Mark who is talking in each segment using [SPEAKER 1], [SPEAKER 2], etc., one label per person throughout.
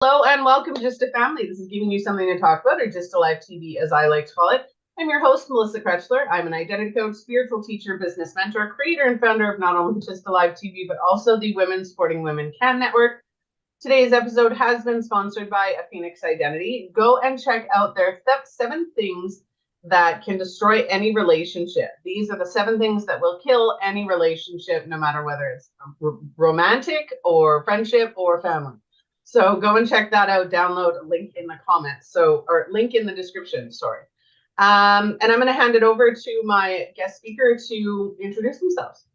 [SPEAKER 1] Hello and welcome to Just a Family. This is giving you something to talk about, or Just a Live TV, as I like to call it. I'm your host, Melissa Krechler. I'm an identity coach, spiritual teacher, business mentor, creator, and founder of not only Just a Live TV, but also the Women Supporting Women Can Network. Today's episode has been sponsored by A Phoenix Identity. Go and check out their 7 things that can destroy any relationship. These are the 7 things that will kill any relationship, no matter whether it's romantic or friendship or family. So go and check that out. Download a link in the comments. Or link in the description, sorry. And I'm going to hand it over to my guest speaker to introduce themselves.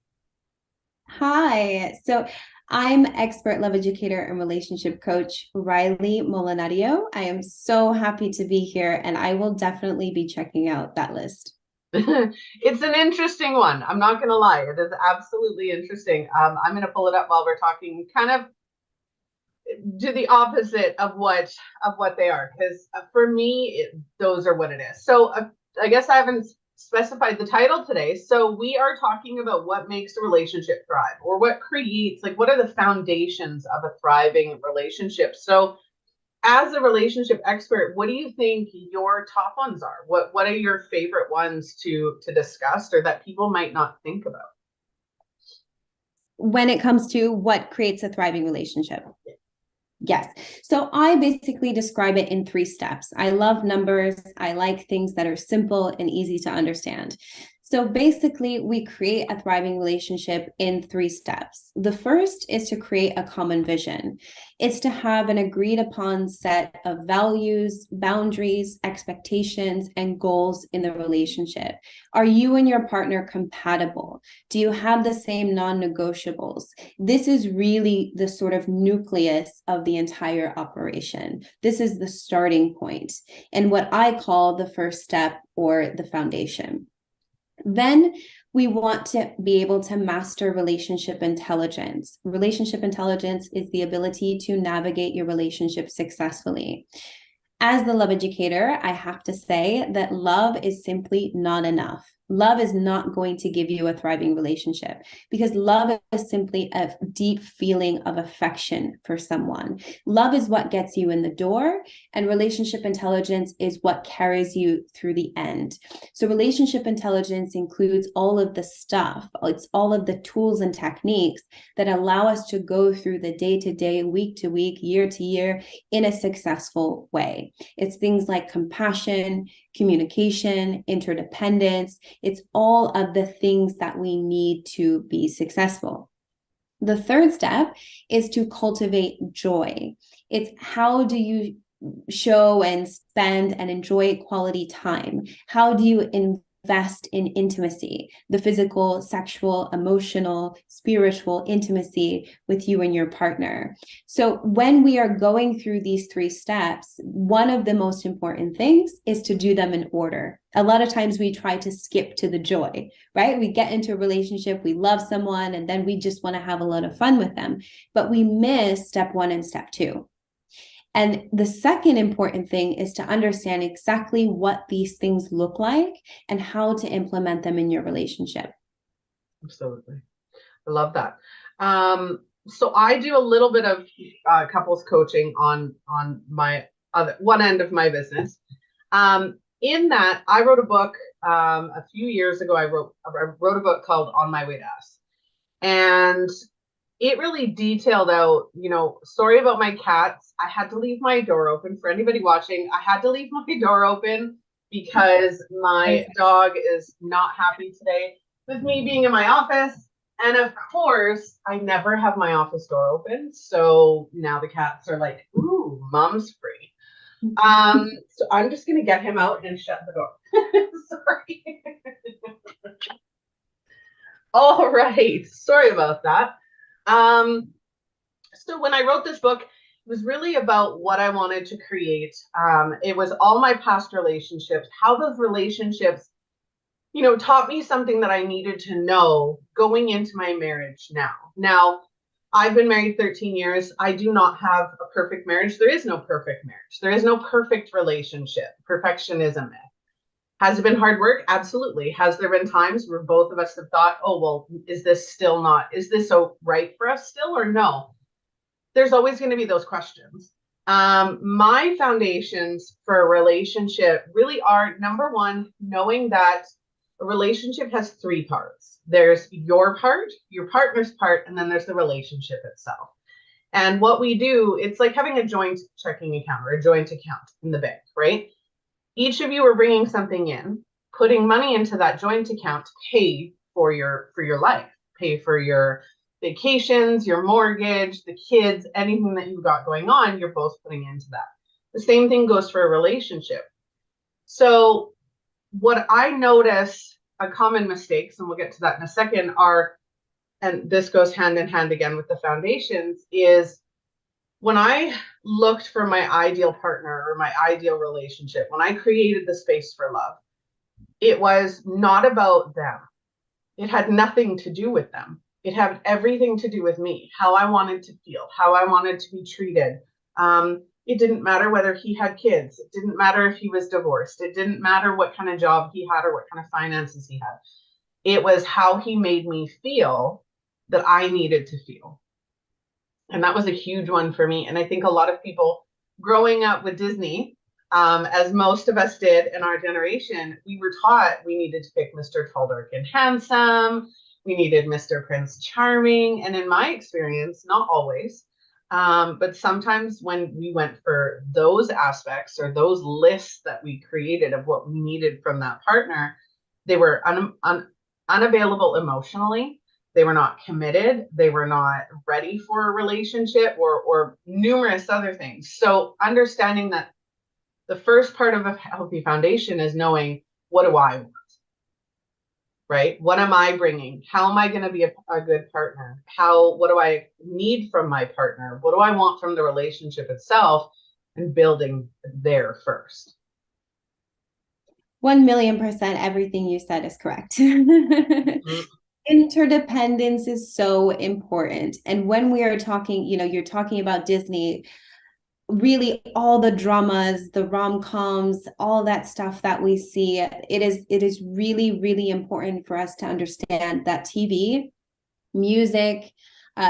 [SPEAKER 2] Hi. So I'm expert love educator and relationship coach Railey Molinario. I am so happy to be here, and I will definitely be checking out that list.
[SPEAKER 1] It's an interesting one. I'm not going to lie. It is absolutely interesting. I'm going to pull it up while we're talking, kind of do the opposite of what they are, because for me those are what it is. So I guess I haven't specified the title today. So we are talking about what makes a relationship thrive, or what creates, like, what are the foundations of a thriving relationship. So as a relationship expert, what do you think your top ones are? What are your favorite ones to discuss, or that people might not think about
[SPEAKER 2] When it comes to what creates a thriving relationship? Yes. So I basically describe it in 3 steps. I love numbers. I like things that are simple and easy to understand. So basically, we create a thriving relationship in 3 steps. The first is to create a common vision. It's to have an agreed upon set of values, boundaries, expectations, and goals in the relationship. Are you and your partner compatible? Do you have the same non-negotiables? This is really the sort of nucleus of the entire operation. This is the starting point, and what I call the first step, or the foundation. Then we want to be able to master relationship intelligence. Relationship intelligence is the ability to navigate your relationship successfully. As the love educator, I have to say that love is simply not enough. Love is not going to give you a thriving relationship, because love is simply a deep feeling of affection for someone. Love is what gets you in the door, and relationship intelligence is what carries you through the end. So relationship intelligence includes all of the stuff. It's all of the tools and techniques that allow us to go through the day-to-day, week-to-week, year-to-year in a successful way. It's things like compassion, communication, interdependence. It's all of the things that we need to be successful. The third step is to cultivate joy. It's how do you show and spend and enjoy quality time? How do you invest in intimacy, the physical, sexual, emotional, spiritual intimacy with you and your partner? So when we are going through these 3 steps, one of the most important things is to do them in order. A lot of times we try to skip to the joy, right? We get into a relationship, we love someone, and then we just want to have a lot of fun with them, but we miss step 1 and step 2. And the second important thing is to understand exactly what these things look like and how to implement them in your relationship.
[SPEAKER 1] Absolutely. I love that. So I do a little bit of couples coaching on my other one end of my business. In that, I wrote a book a few years ago. I wrote a book called On My Way to Us, and it really detailed out, story about my cats. I had to leave my door open. For anybody watching, I had to leave my door open because my dog is not happy today with me being in my office. And of course, I never have my office door open. So now the cats are like, ooh, mom's free. So I'm just going to get him out and shut the door. Sorry. All right. Sorry about that. So when I wrote this book, it was really about what I wanted to create. It was all my past relationships, how those relationships, taught me something that I needed to know going into my marriage now. Now, I've been married 13 years. I do not have a perfect marriage. There is no perfect marriage. There is no perfect relationship. Perfection is a myth. Has it been hard work? Absolutely. Has there been times where both of us have thought, oh, well, is this so right for us still, or no? There's always going to be those questions. My foundations for a relationship really are, number one, knowing that a relationship has three parts. There's your part, your partner's part, and then there's the relationship itself. And what we do, it's like having a joint checking account or a joint account in the bank, right? Each of you are bringing something in, putting money into that joint account to pay for your life, pay for your vacations, your mortgage, the kids, anything that you've got going on, you're both putting into that. The same thing goes for a relationship. So what I notice a common mistakes, and we'll get to that in a second, are, and this goes hand in hand again with the foundations, is when I looked for my ideal partner or my ideal relationship, when I created the space for love, it was not about them. It had nothing to do with them. It had everything to do with me, how I wanted to feel, how I wanted to be treated. It didn't matter whether he had kids. It didn't matter if he was divorced. It didn't matter what kind of job he had or what kind of finances he had. It was how he made me feel that I needed to feel. And that was a huge one for me. And I think a lot of people growing up with Disney, as most of us did in our generation, we were taught we needed to pick Mr. Tall, Dark, and Handsome. We needed Mr. Prince Charming. And in my experience, not always, but sometimes when we went for those aspects or those lists that we created of what we needed from that partner, they were unavailable emotionally. They were not committed. They were not ready for a relationship or numerous other things. So understanding that the first part of a healthy foundation is knowing, what do I want, right? What am I bringing? How am I going to be a good partner? What do I need from my partner? What do I want from the relationship itself? And building there first.
[SPEAKER 2] 1,000,000% everything you said is correct. Interdependence is so important. And when we are talking, you're talking about Disney, really all the dramas, the rom-coms, all that stuff that we see, it is really, really important for us to understand that TV, music,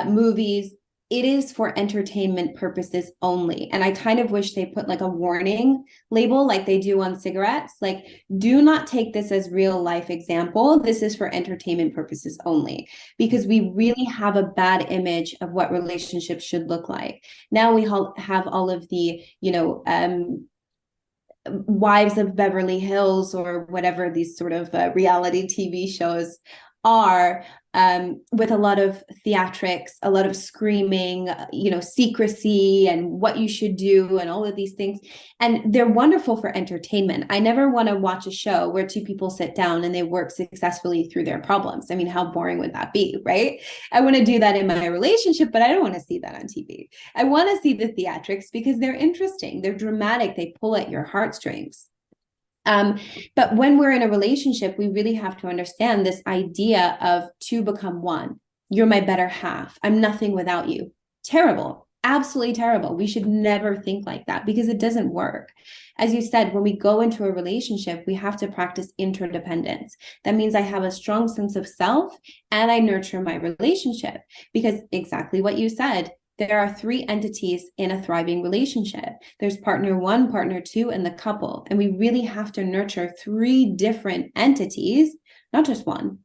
[SPEAKER 2] movies, it is for entertainment purposes only. And I kind of wish they put like a warning label like they do on cigarettes. Like, do not take this as real life example. This is for entertainment purposes only, because we really have a bad image of what relationships should look like. Now we have all of the, Wives of Beverly Hills or whatever these sort of reality TV shows are, with a lot of theatrics, a lot of screaming, secrecy and what you should do and all of these things. And they're wonderful for entertainment. I never want to watch a show where two people sit down and they work successfully through their problems. I mean, how boring would that be, right? I want to do that in my relationship, but I don't want to see that on TV. I want to see the theatrics because they're interesting, they're dramatic, they pull at your heartstrings. But when we're in a relationship, we really have to understand this idea of two become one. You're my better half. I'm nothing without you. Terrible. Absolutely terrible. We should never think like that because it doesn't work. As you said, when we go into a relationship, we have to practice interdependence. That means I have a strong sense of self and I nurture my relationship, because exactly what you said, there are three entities in a thriving relationship. There's partner one, partner two, and the couple. And we really have to nurture three different entities, not just one,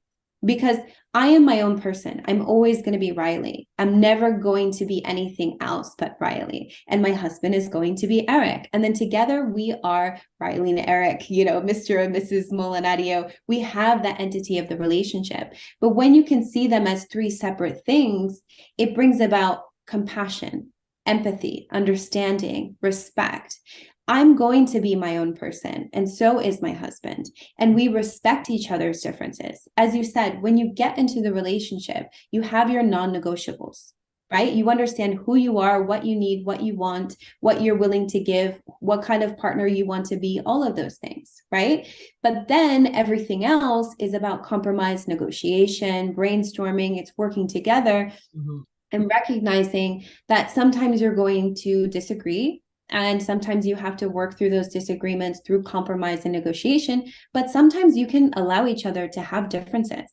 [SPEAKER 2] because I am my own person. I'm always going to be Riley. I'm never going to be anything else but Riley. And my husband is going to be Eric. And then together we are Riley and Eric, Mr. and Mrs. Molinario. We have that entity of the relationship. But when you can see them as three separate things, it brings about compassion, empathy, understanding, respect. I'm going to be my own person, and so is my husband. And we respect each other's differences. As you said, when you get into the relationship, you have your non-negotiables, right? You understand who you are, what you need, what you want, what you're willing to give, what kind of partner you want to be, all of those things, right? But then everything else is about compromise, negotiation, brainstorming, it's working together. Mm-hmm. And recognizing that sometimes you're going to disagree, and sometimes you have to work through those disagreements through compromise and negotiation, but sometimes you can allow each other to have differences.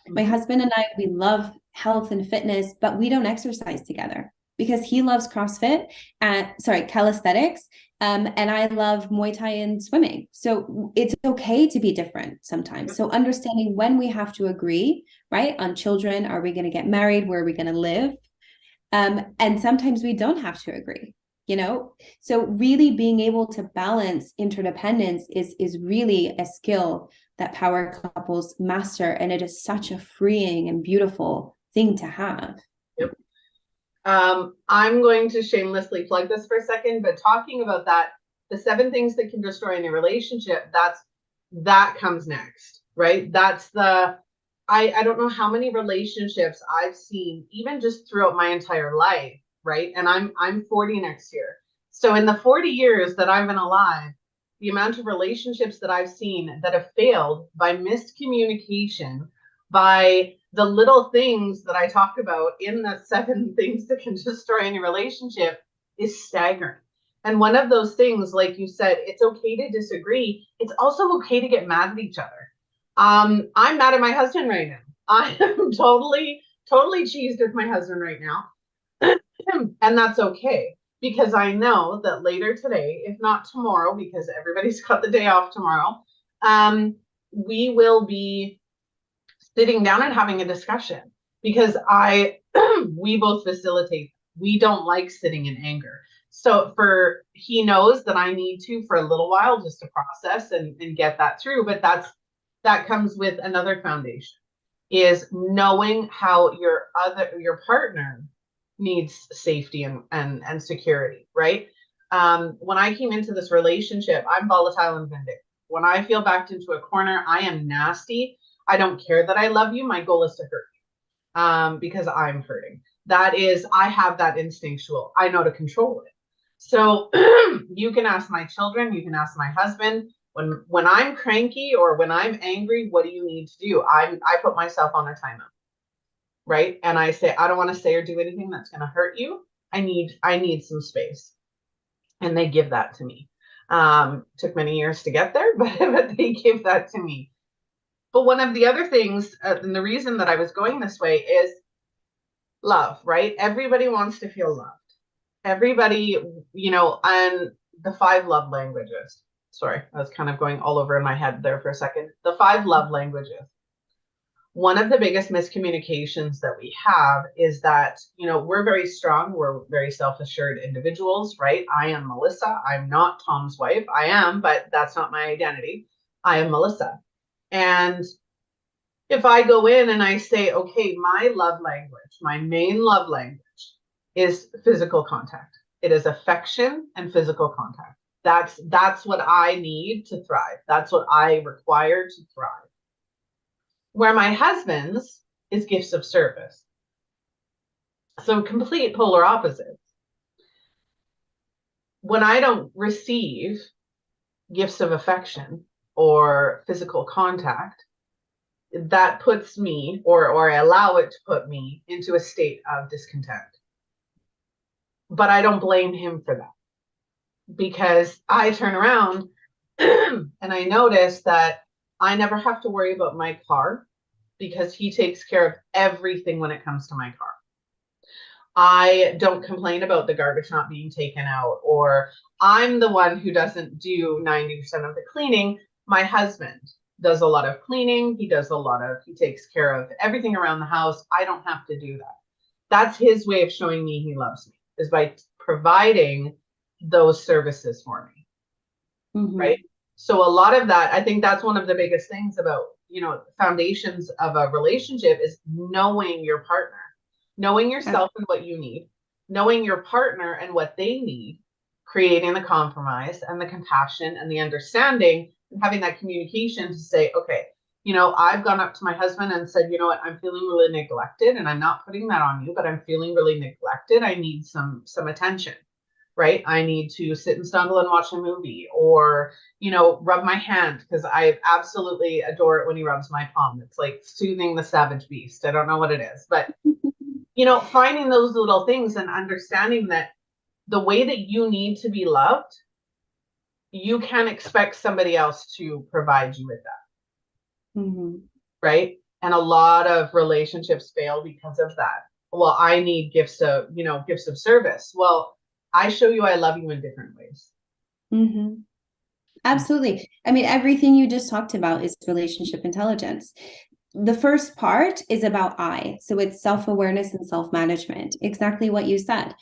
[SPEAKER 2] My husband and I, we love health and fitness, but we don't exercise together. because he loves CrossFit and calisthenics. And I love Muay Thai and swimming. So it's okay to be different sometimes. So understanding when we have to agree, right? On children, are we going to get married? Where are we going to live? And sometimes we don't have to agree, you know? So really being able to balance interdependence is really a skill that power couples master. And it is such a freeing and beautiful thing to have.
[SPEAKER 1] Yep. I'm going to shamelessly plug this for a second, but talking about that, the 7 things that can destroy any relationship, that comes next, right? That's the, I don't know how many relationships I've seen, even just throughout my entire life, right? And I'm 40 next year. So in the 40 years that I've been alive, the amount of relationships that I've seen that have failed by miscommunication, by the little things that I talk about in the 7 things that can destroy any relationship is staggering. And one of those things, like you said, it's okay to disagree. It's also okay to get mad at each other. I'm mad at my husband right now. I am totally cheesed with my husband right now. And that's okay, because I know that later today, if not tomorrow, because everybody's got the day off tomorrow, we will be sitting down and having a discussion, because we both facilitate. We don't like sitting in anger. So he knows that I need to, for a little while, just to process and get that through. But that comes with another foundation, is knowing how your partner needs safety and security, right? When I came into this relationship, I'm volatile and vindictive. When I feel backed into a corner, I am nasty. I don't care that I love you. My goal is to hurt you, because I'm hurting. I have that instinctual. I know to control it. So you can ask my children, you can ask my husband, when I'm cranky or when I'm angry, what do you need to do? I put myself on a timeout, right? And I say, I don't want to say or do anything that's going to hurt you. I need some space. And they give that to me. Took many years to get there, but they give that to me. But one of the other things, and the reason that I was going this way, is love, right? Everybody wants to feel loved. Everybody, and the 5 love languages. Sorry, I was kind of going all over in my head there for a second. The 5 love languages. One of the biggest miscommunications that we have is that, we're very strong. We're very self-assured individuals, right? I am Melissa. I'm not Tom's wife. I am, but that's not my identity. I am Melissa. And if I go in and I say, okay, my love language, my main love language is physical contact. It is affection and physical contact. That's what I need to thrive. That's what I require to thrive. Where my husband's is gifts of service. So complete polar opposites. When I don't receive gifts of affection or physical contact, that puts me, or I allow it to put me, into a state of discontent. But I don't blame him for that, because I turn around and I notice that I never have to worry about my car, because he takes care of everything when it comes to my car. I don't complain about the garbage not being taken out, or I'm the one who doesn't do 90% of the cleaning. My husband does a lot of cleaning. He takes care of everything around the house. I don't have to do that. That's his way of showing me he loves me, is by providing those services for me. Right? So a lot of that, I think that's one of the biggest things about, foundations of a relationship, is knowing your partner, knowing yourself and what you need, knowing your partner and what they need, creating the compromise and the compassion and the understanding, and having that communication to say, okay, I've gone up to my husband and said, you know what, I'm feeling really neglected, and I'm not putting that on you, but I'm feeling really neglected. I need some attention, right? I need to sit and snuggle and watch a movie, or, rub my hand, because I absolutely adore it when he rubs my palm. It's like soothing the savage beast. I don't know what it is, but, finding those little things and understanding that the way that you need to be loved, you can't expect somebody else to provide you with that. Right? And a lot of relationships fail because of that. well, I need gifts of service. Well, I show you I love you in different ways.
[SPEAKER 2] Mm-hmm. Absolutely. I mean, everything you just talked about is relationship intelligence. The first part is about I. So it's self-awareness and self-management. Exactly what you said.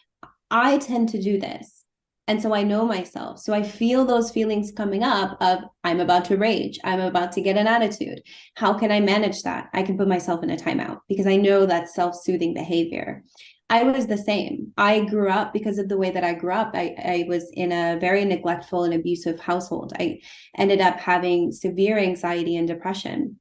[SPEAKER 2] I tend to do this. And so I know myself. So I feel those feelings coming up of I'm about to rage. I'm about to get an attitude. How can I manage that? I can put myself in a timeout because I know that's self-soothing behavior. I was the same. I grew up because of the way that I grew up. I was in a very neglectful and abusive household. I ended up having severe anxiety and depression.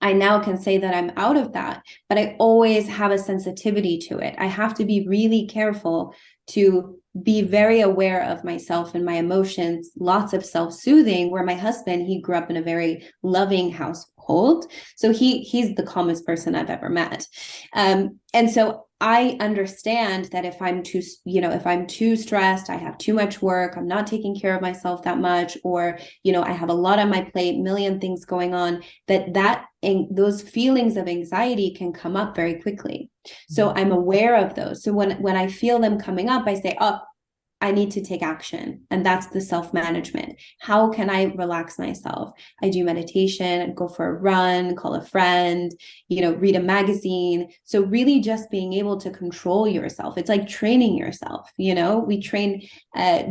[SPEAKER 2] I now can say that I'm out of that, but I always have a sensitivity to it. I have to be really careful to be very aware of myself and my emotions, lots of self-soothing, where my husband, he grew up in a very loving household. So he's the calmest person I've ever met. And so I understand that if I'm too stressed, I have too much work, I'm not taking care of myself that much, or, I have a lot on my plate, million things going on, and those feelings of anxiety can come up very quickly. So I'm aware of those. So when I feel them coming up, I say, oh, I need to take action. And that's the self-management. How can I relax myself? I do meditation, go for a run, call a friend, read a magazine. So really just being able to control yourself. It's like training yourself. We train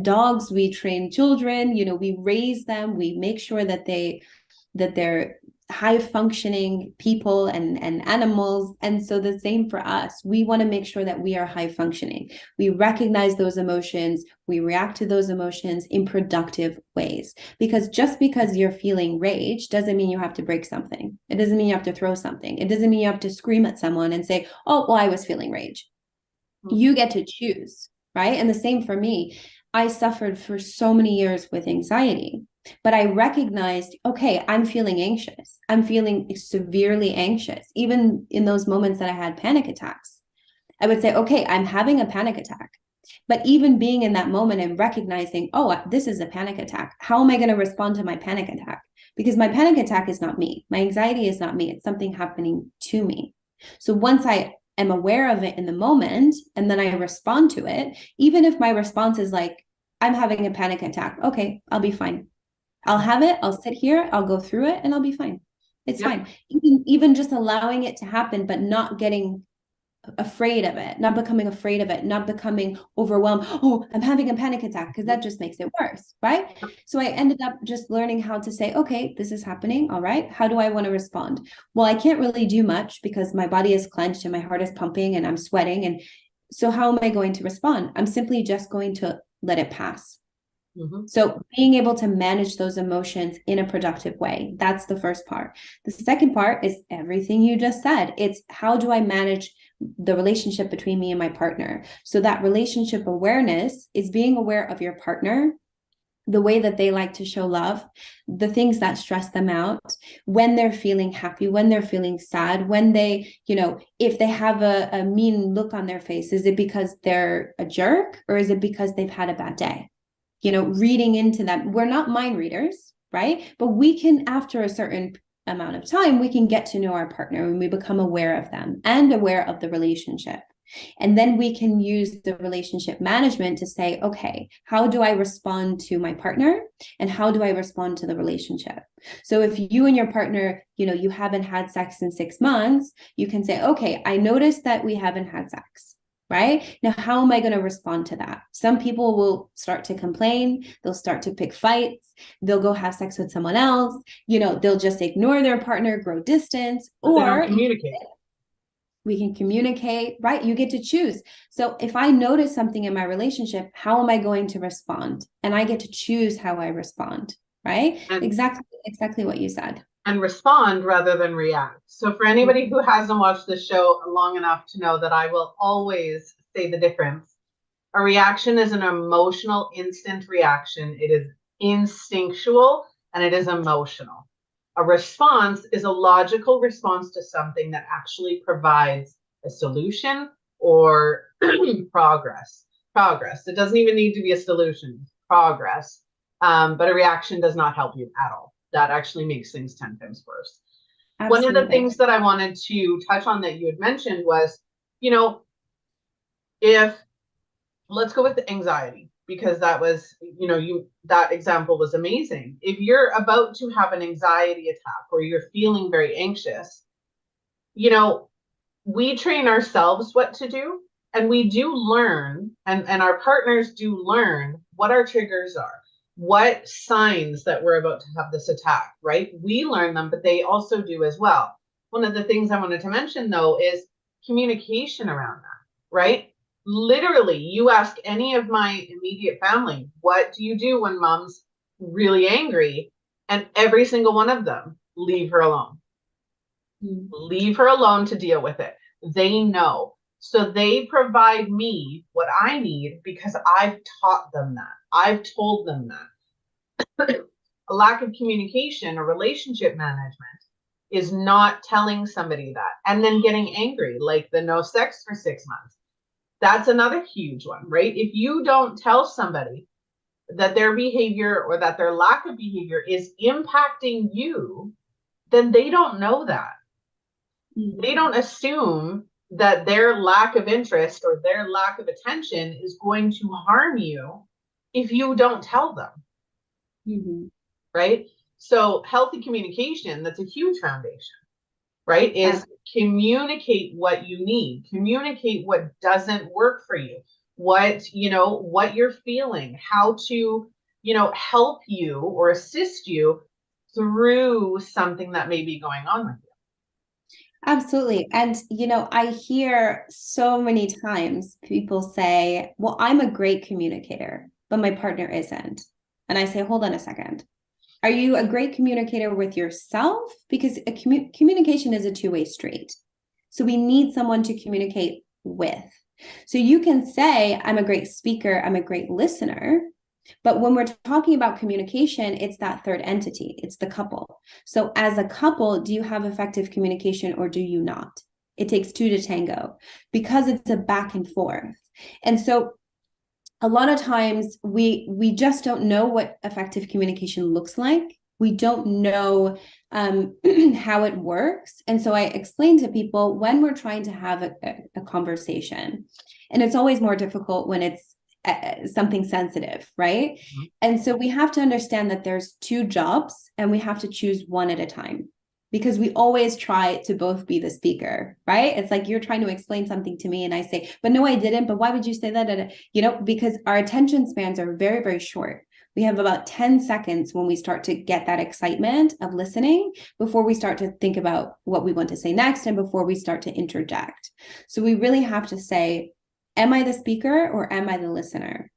[SPEAKER 2] dogs, we train children, we raise them, we make sure that they're high functioning people and animals. And so the same for us. We want to make sure that we are high functioning. We recognize those emotions. We react to those emotions in productive ways. Because just because you're feeling rage doesn't mean you have to break something. It doesn't mean you have to throw something. It doesn't mean you have to scream at someone and say, oh, well, I was feeling rage. You get to choose, right? And the same for me. I suffered for so many years with anxiety, but I recognized, okay, I'm feeling anxious. I'm feeling severely anxious. Even in those moments that I had panic attacks, I would say, okay, I'm having a panic attack. But even being in that moment and recognizing, oh, this is a panic attack. How am I going to respond to my panic attack? Because my panic attack is not me. My anxiety is not me. It's something happening to me. So once I am aware of it in the moment and then I respond to it, even if my response is like, I'm having a panic attack. Okay, I'll be fine. I'll have it. I'll sit here. I'll go through it and I'll be fine. It's fine. Even just allowing it to happen, but not getting afraid of it, not becoming afraid of it, not becoming overwhelmed. Oh, I'm having a panic attack, because that just makes it worse, right? So I ended up just learning how to say, okay, this is happening. All right. How do I want to respond? Well, I can't really do much because my body is clenched and my heart is pumping and I'm sweating. And so how am I going to respond? I'm simply just going to let it pass. Mm-hmm. So being able to manage those emotions in a productive way, that's the first part. The second part is everything you just said. It's how do I manage the relationship between me and my partner? So that relationship awareness is being aware of your partner, the way that they like to show love, the things that stress them out, when they're feeling happy, when they're feeling sad, when they, if they have a mean look on their face, is it because they're a jerk or is it because they've had a bad day? Reading into that. We're not mind readers, right? But we can, after a certain amount of time, we can get to know our partner and we become aware of them and aware of the relationship. And then we can use the relationship management to say, okay, how do I respond to my partner? And how do I respond to the relationship? So if you and your partner, you haven't had sex in 6 months, you can say, okay, I noticed that we haven't had sex. Right? Now, how am I going to respond to that? Some people will start to complain. They'll start to pick fights. They'll go have sex with someone else. They'll just ignore their partner, grow distance, or
[SPEAKER 1] communicate.
[SPEAKER 2] We can communicate, right? You get to choose. So if I notice something in my relationship, how am I going to respond? And I get to choose how I respond, right? And exactly what you said.
[SPEAKER 1] And respond rather than react. So for anybody who hasn't watched the show long enough to know that I will always say the difference. A reaction is an emotional, instant reaction. It is instinctual and it is emotional. A response is a logical response to something that actually provides a solution or progress. It doesn't even need to be a solution, progress. But a reaction does not help you at all. That actually makes things 10 times worse. Absolutely. One of the things that I wanted to touch on that you had mentioned was, if, let's go with the anxiety, because that was, that example was amazing. If you're about to have an anxiety attack or you're feeling very anxious, we train ourselves what to do, and we do learn, and our partners do learn what our triggers are, what signs that we're about to have this attack, right? We learn them, but they also do as well. One of the things I wanted to mention though is communication around that, right? Literally, you ask any of my immediate family, what do you do when mom's really angry? And every single one of them, leave her alone. Leave her alone to deal with it. They know. So they provide me what I need because I've taught them that. I've told them that. A lack of communication or relationship management is not telling somebody that and then getting angry, like the no sex for 6 months. That's another huge one, right? If you don't tell somebody that their behavior or that their lack of behavior is impacting you, then they don't know that. They don't assume that their lack of interest or their lack of attention is going to harm you if you don't tell them.
[SPEAKER 2] Mm-hmm.
[SPEAKER 1] Right? So healthy communication, that's a huge foundation, right? Is communicate what you need, communicate what doesn't work for you, what you're feeling, how to help you or assist you through something that may be going on with you.
[SPEAKER 2] Absolutely. And, I hear so many times people say, well, I'm a great communicator, but my partner isn't. And I say, hold on a second. Are you a great communicator with yourself? Because communication is a two-way street. So we need someone to communicate with. So you can say, I'm a great speaker, I'm a great listener. But when we're talking about communication, it's that third entity, it's the couple. So as a couple, do you have effective communication or do you not? It takes two to tango because it's a back and forth. And so a lot of times we just don't know what effective communication looks like. We don't know how it works. And so I explain to people when we're trying to have a conversation, and it's always more difficult when it's something sensitive, right? Mm-hmm. And so we have to understand that there's two jobs and we have to choose one at a time, because we always try to both be the speaker, right? It's like you're trying to explain something to me and I say, but no, I didn't. But why would you say that? Because our attention spans are very, very short. We have about 10 seconds when we start to get that excitement of listening before we start to think about what we want to say next and before we start to interject. So we really have to say, am I the speaker or am I the listener?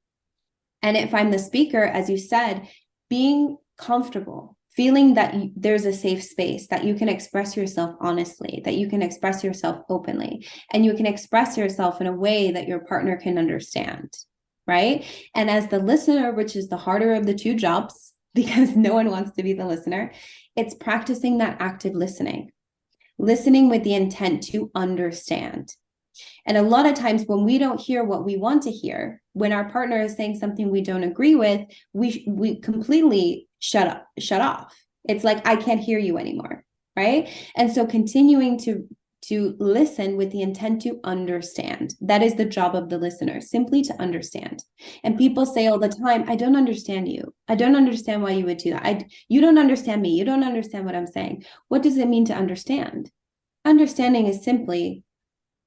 [SPEAKER 2] And if I'm the speaker, as you said, being comfortable, feeling that there's a safe space, that you can express yourself honestly, that you can express yourself openly, and you can express yourself in a way that your partner can understand, right? And as the listener, which is the harder of the two jobs, because no one wants to be the listener, it's practicing that active listening with the intent to understand. And a lot of times when we don't hear what we want to hear, when our partner is saying something we don't agree with, we completely shut off. It's like, I can't hear you anymore, right? And so continuing to listen with the intent to understand. That is the job of the listener, simply to understand. And people say all the time, I don't understand you. I don't understand why you would do that. You don't understand me. You don't understand what I'm saying. What does it mean to understand? Understanding is simply,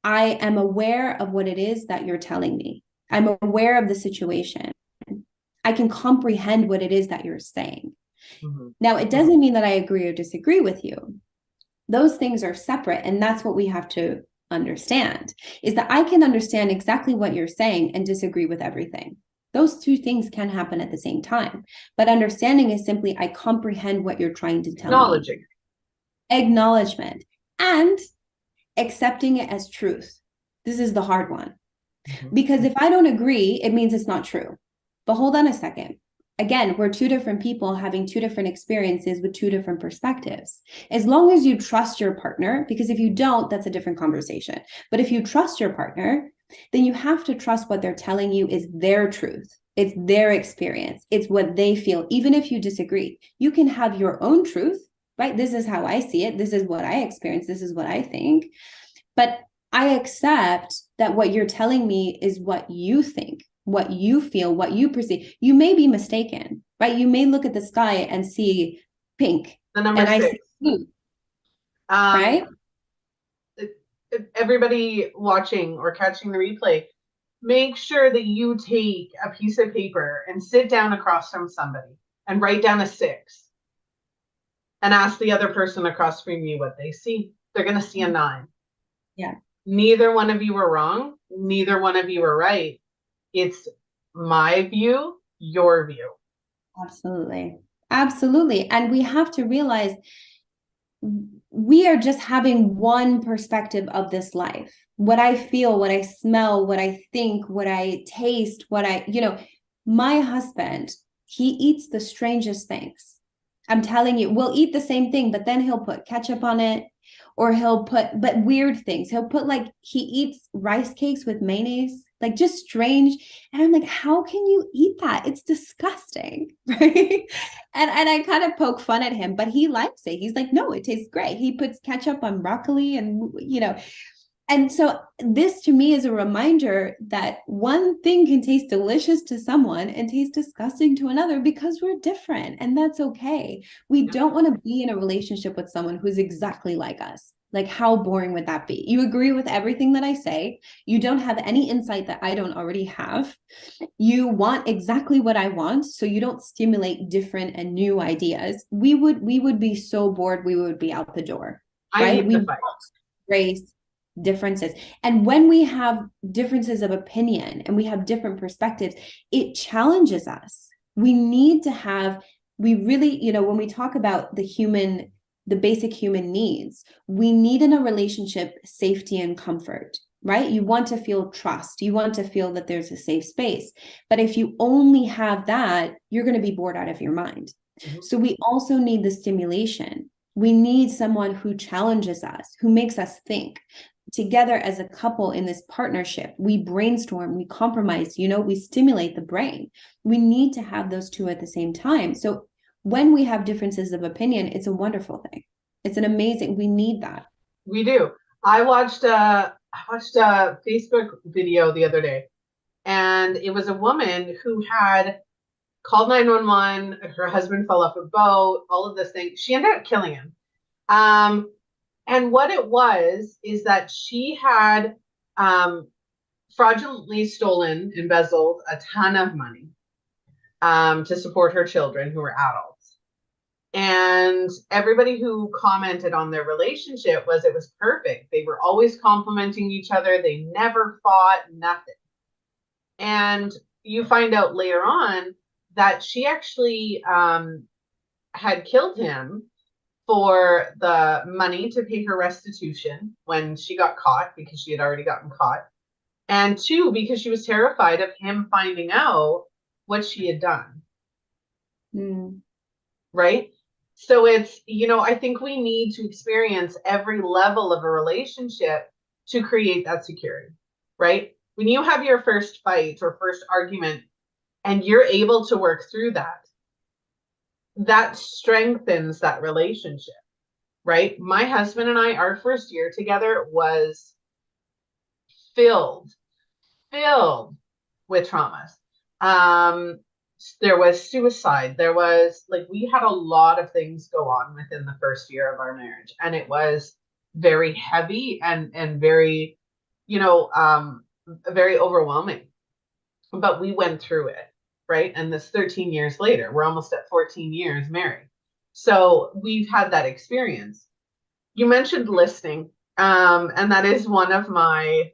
[SPEAKER 2] I am aware of what it is that you're telling me. I'm aware of the situation. I can comprehend what it is that you're saying. Mm-hmm. Now, it doesn't mean that I agree or disagree with you. Those things are separate. And that's what we have to understand, is that I can understand exactly what you're saying and disagree with everything. Those two things can happen at the same time. But understanding is simply, I comprehend what you're trying to tell me. Acknowledgement. And accepting it as truth. This is the hard one. Mm-hmm. Because if I don't agree, it means it's not true. But hold on a second. Again, we're two different people having two different experiences with two different perspectives. As long as you trust your partner, because if you don't, that's a different conversation. But if you trust your partner, then you have to trust what they're telling you is their truth. It's their experience. It's what they feel. Even if you disagree, you can have your own truth, right? This is how I see it. This is what I experience. This is what I think. But I accept that what you're telling me is what you think, what you feel, what you perceive. You may be mistaken, right? You may look at the sky and see pink,
[SPEAKER 1] The number
[SPEAKER 2] and I see
[SPEAKER 1] 6.
[SPEAKER 2] blue,
[SPEAKER 1] Um,
[SPEAKER 2] right?
[SPEAKER 1] Everybody watching or catching the replay, make sure that you take a piece of paper and sit down across from somebody and write down a 6 and ask the other person across from you what they see. They're going to see a 9.
[SPEAKER 2] Yeah.
[SPEAKER 1] Neither one of you were wrong. Neither one of you were right. It's my view, your view.
[SPEAKER 2] Absolutely. Absolutely. And we have to realize we are just having one perspective of this life. What I feel, what I smell, what I think, what I taste, my husband, he eats the strangest things. I'm telling you, we'll eat the same thing, but then he'll put ketchup on it, or but weird things. He'll put, like, he eats rice cakes with mayonnaise, like, just strange. And I'm like, how can you eat that? It's disgusting, right? And I kind of poke fun at him, but he likes it. He's like, no, it tastes great. He puts ketchup on broccoli, and so this to me is a reminder that one thing can taste delicious to someone and taste disgusting to another, because we're different, and that's okay. We don't want to be in a relationship with someone who's exactly like us. Like, how boring would that be? You agree with everything that I say. You don't have any insight that I don't already have. You want exactly what I want, so you don't stimulate different and new ideas. We would be so bored, we would be out the door,
[SPEAKER 1] I
[SPEAKER 2] right?
[SPEAKER 1] hate
[SPEAKER 2] We
[SPEAKER 1] the
[SPEAKER 2] want
[SPEAKER 1] fight.
[SPEAKER 2] race differences. And when we have differences of opinion and we have different perspectives, it challenges us. We need to have, we really, when we talk about the basic human needs, we need in a relationship safety and comfort, right? You want to feel trust. You want to feel that there's a safe space. But if you only have that, you're going to be bored out of your mind.
[SPEAKER 1] Mhm.
[SPEAKER 2] So we also need the stimulation. We need someone who challenges us, who makes us think. Together as a couple in this partnership, we brainstorm, we compromise, we stimulate the brain. We need to have those two at the same time. So when we have differences of opinion, it's a wonderful thing. It's an amazing, we need that.
[SPEAKER 1] We do. I watched a Facebook video the other day, and it was a woman who had called 911. Her husband fell off a boat, all of this thing. She ended up killing him. And what it was is that she had fraudulently stolen, embezzled a ton of money to support her children, who were adults. And everybody who commented on their relationship was it was perfect. They were always complimenting each other. They never fought, nothing. And you find out later on that she actually had killed him for the money to pay her restitution when she got caught, because she had already gotten caught. And 2, because she was terrified of him finding out what she had done.
[SPEAKER 2] Mm.
[SPEAKER 1] Right? So it's, I think we need to experience every level of a relationship to create that security, right? When you have your first fight or first argument and you're able to work through that, that strengthens that relationship, right? My husband and I, our first year together was filled, filled with traumas. Um, there was suicide. There was, like, we had a lot of things go on within the first year of our marriage, and it was very heavy and very, very overwhelming. But we went through it, right? And this 13 years later, we're almost at 14 years married. So we've had that experience. You mentioned listening, and that is one of my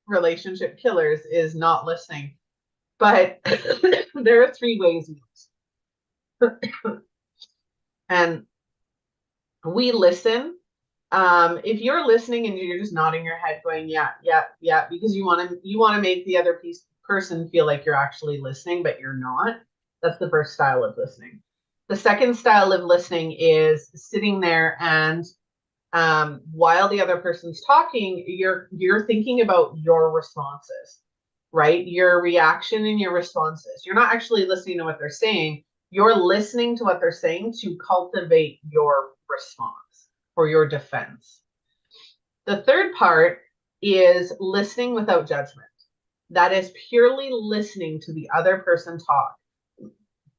[SPEAKER 1] relationship killers, is not listening. But there are 3 ways we listen. And we listen. If you're listening and you're just nodding your head going, yeah, yeah, yeah, because you want to make the other person feel like you're actually listening, but you're not. That's the first style of listening. The second style of listening is sitting there and while the other person's talking, you're thinking about your responses, right? Your reaction and your responses. You're not actually listening to what they're saying. You're listening to what they're saying to cultivate your response or your defense. The third part is listening without judgment. That is purely listening to the other person talk,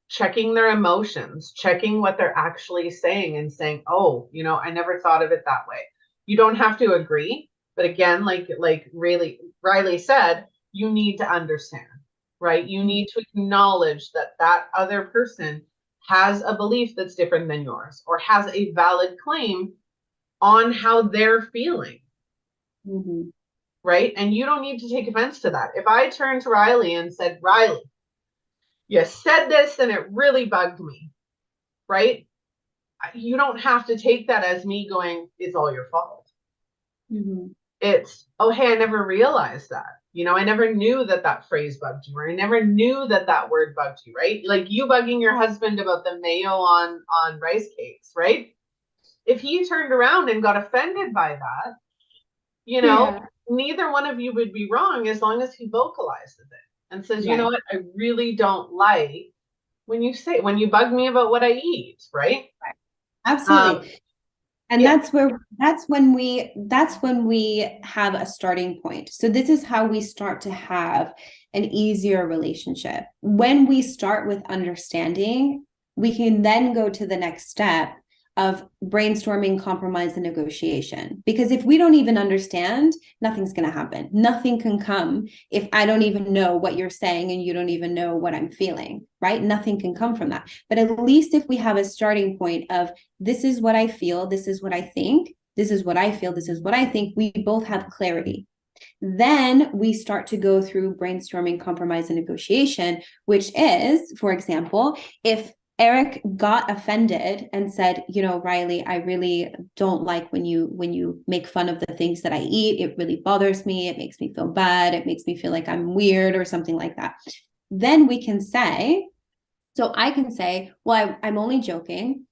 [SPEAKER 1] checking their emotions, checking what they're actually saying and saying, oh, I never thought of it that way. You don't have to agree. But again, like Riley said, you need to understand, right? You need to acknowledge that other person has a belief that's different than yours or has a valid claim on how they're feeling.
[SPEAKER 2] Mm-hmm.
[SPEAKER 1] Right? And you don't need to take offense to that. If I turned to Riley and said, Riley, you said this and it really bugged me, right? You don't have to take that as me going, it's all your fault.
[SPEAKER 2] Mm-hmm.
[SPEAKER 1] It's, oh, hey, I never realized that. I never knew that phrase bugged you, or I never knew that word bugged you, right? Like you bugging your husband about the mayo on rice cakes, right? If he turned around and got offended by that, neither one of you would be wrong as long as he vocalizes it and says, you know what, I really don't like when you bug me about what I eat, right?
[SPEAKER 2] Absolutely. And that's when we have a starting point. So this is how we start to have an easier relationship. When we start with understanding, we can then go to the next step of brainstorming, compromise, and negotiation. Because if we don't even understand, nothing's going to happen. Nothing can come if I don't even know what you're saying and you don't even know what I'm feeling, right? Nothing can come from that. But at least if we have a starting point of this is what I feel, this is what I think, this is what I feel, this is what I think, we both have clarity. Then we start to go through brainstorming, compromise, and negotiation, which is, for example, if Eric got offended and said, Riley, I really don't like when you make fun of the things that I eat. It really bothers me. It makes me feel bad. It makes me feel like I'm weird or something like that. Then we can say, so I can say, well, I'm only joking.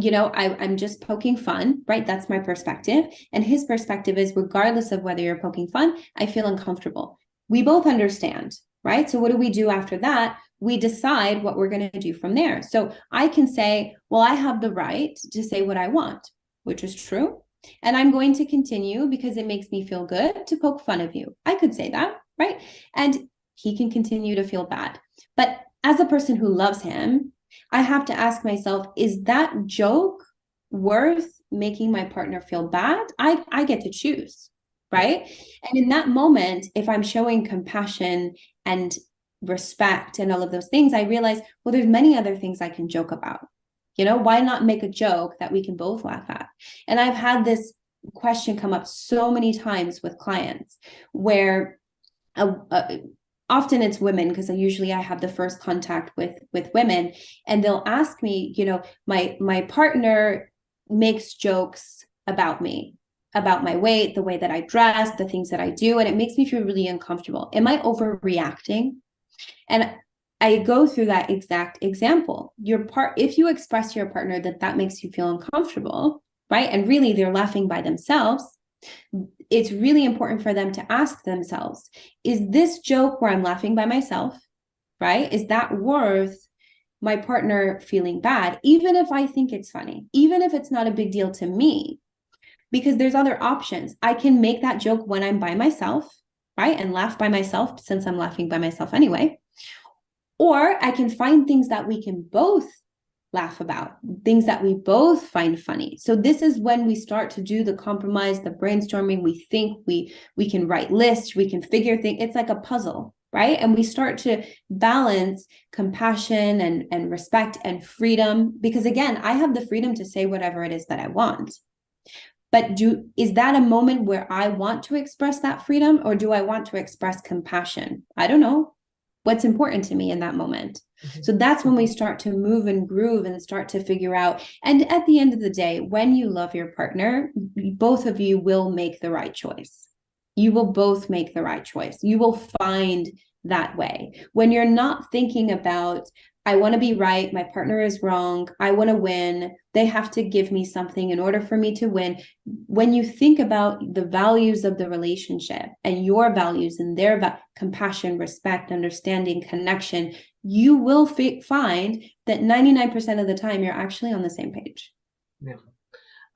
[SPEAKER 2] I'm just poking fun, right? That's my perspective. And his perspective is, regardless of whether you're poking fun, I feel uncomfortable. We both understand, right? So what do we do after that? We decide what we're going to do from there. So I can say, well, I have the right to say what I want, which is true. And I'm going to continue because it makes me feel good to poke fun of you. I could say that, right? And he can continue to feel bad. But as a person who loves him, I have to ask myself, is that joke worth making my partner feel bad? I get to choose, right? And in that moment, if I'm showing compassion and respect and all of those things, I realize, well, there's many other things I can joke about. Why not make a joke that we can both laugh at? And I've had this question come up so many times with clients where often it's women, because I have the first contact with women, and they'll ask me, my partner makes jokes about me, about my weight, the way that I dress, the things that I do, and it makes me feel really uncomfortable. Am I overreacting? And I go through that exact example. If you express to your partner that makes you feel uncomfortable, right? And really they're laughing by themselves, it's really important for them to ask themselves, is this joke where I'm laughing by myself, right? Is that worth my partner feeling bad? Even if I think it's funny, even if it's not a big deal to me, because there's other options. I can make that joke when I'm by myself, right? And laugh by myself, since I'm laughing by myself anyway. Or I can find things that we can both laugh about, things that we both find funny. So this is when we start to do the compromise, the brainstorming. We think we can write lists, we can figure things. It's like a puzzle, right? And we start to balance compassion and respect and freedom, because again, I have the freedom to say whatever it is that I want. But is that a moment where I want to express that freedom, or do I want to express compassion? I don't know. What's important to me in that moment. So that's when we start to move and groove and start to figure out. And at the end of the day, when you love your partner, both of you will make the right choice. You will both make the right choice. You will find that way. When you're not thinking about, I want to be right, my partner is wrong, I want to win, they have to give me something in order for me to win. When you think about the values of the relationship and your values and their compassion, respect, understanding, connection, you will find that 99% of the time you're actually on the same page.
[SPEAKER 1] Yeah.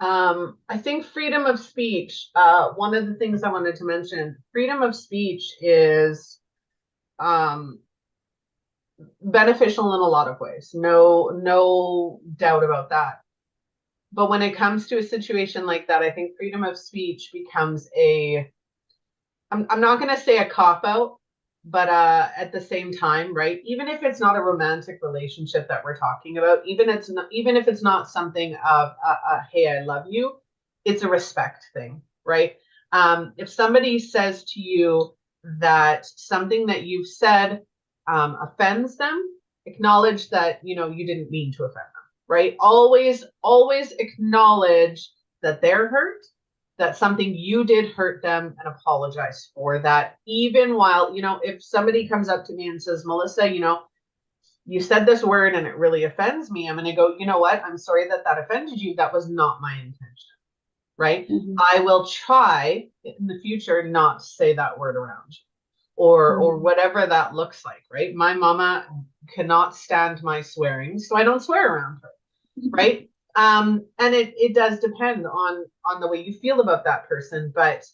[SPEAKER 1] I think freedom of speech, one of the things I wanted to mention, freedom of speech is um, beneficial in a lot of ways. No doubt about that. But when it comes to a situation like that, I think freedom of speech becomes I'm not going to say a cop out, but at the same time, right? Even if it's not a romantic relationship that we're talking about, even if it's not something of hey, I love you, it's a respect thing, right? If somebody says to you that something that you've said offends them, acknowledge that you didn't mean to offend them, right? Always acknowledge that they're hurt, that something you did hurt them, and apologize for that. Even while, if somebody comes up to me and says, Melissa, you said this word and it really offends me, I'm going to go, you know what? I'm sorry that offended you. That was not my intention, right?
[SPEAKER 2] Mhm.
[SPEAKER 1] I will try in the future not to say that word around you, or whatever that looks like, right? My mama cannot stand my swearing, so I don't swear around her, right? And it does depend on the way you feel about that person, but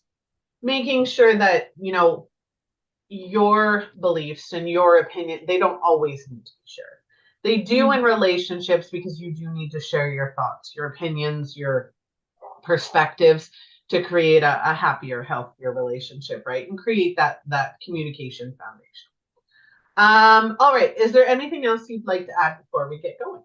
[SPEAKER 1] making sure that your beliefs and your opinion, they don't always need to be shared. They do in relationships, because you do need to share your thoughts, your opinions, your perspectives, to create a happier, healthier relationship, right? And create that communication foundation. All right, is there anything else you'd like to add before we get going?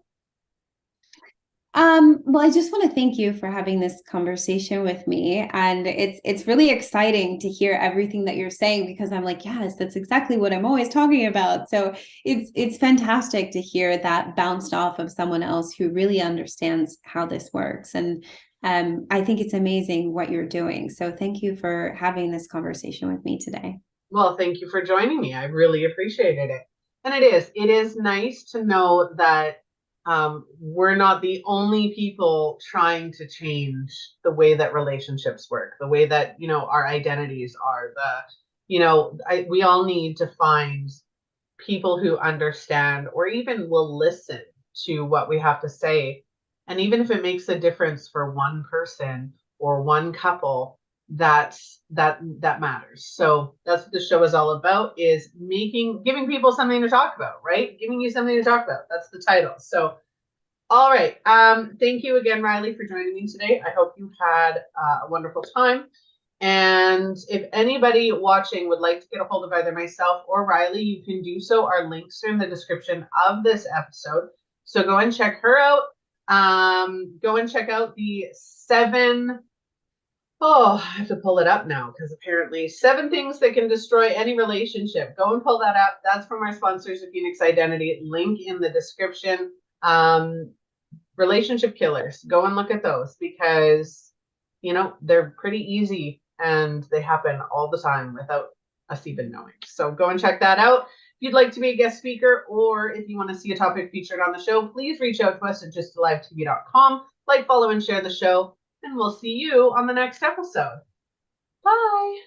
[SPEAKER 2] Well, I just want to thank you for having this conversation with me. And it's really exciting to hear everything that you're saying, because I'm like, yes, that's exactly what I'm always talking about. So it's fantastic to hear that bounced off of someone else who really understands how this works. And I think it's amazing what you're doing. So thank you for having this conversation with me today.
[SPEAKER 1] Well, thank you for joining me. I really appreciated it. And it is nice to know that we're not the only people trying to change the way that relationships work, the way that, our identities are, we all need to find people who understand or even will listen to what we have to say. And even if it makes a difference for one person or one couple, that matters. So that's what the show is all about, is giving people something to talk about, right? Giving you something to talk about. That's the title. So all right. Thank you again, Riley, for joining me today. I hope you had a wonderful time. And if anybody watching would like to get a hold of either myself or Riley, you can do so. Our links are in the description of this episode. So go and check her out. Go and check out the 7. Oh, I have to pull it up now, because apparently 7 things that can destroy any relationship. Go and pull that up. That's from our sponsors of Phoenix Identity. Link in the description. Relationship killers. Go and look at those, because they're pretty easy and they happen all the time without us even knowing. So go and check that out. If you'd like to be a guest speaker, or if you want to see a topic featured on the show, please reach out to us at justalivetv.com. Like, follow, and share the show, and we'll see you on the next episode. Bye.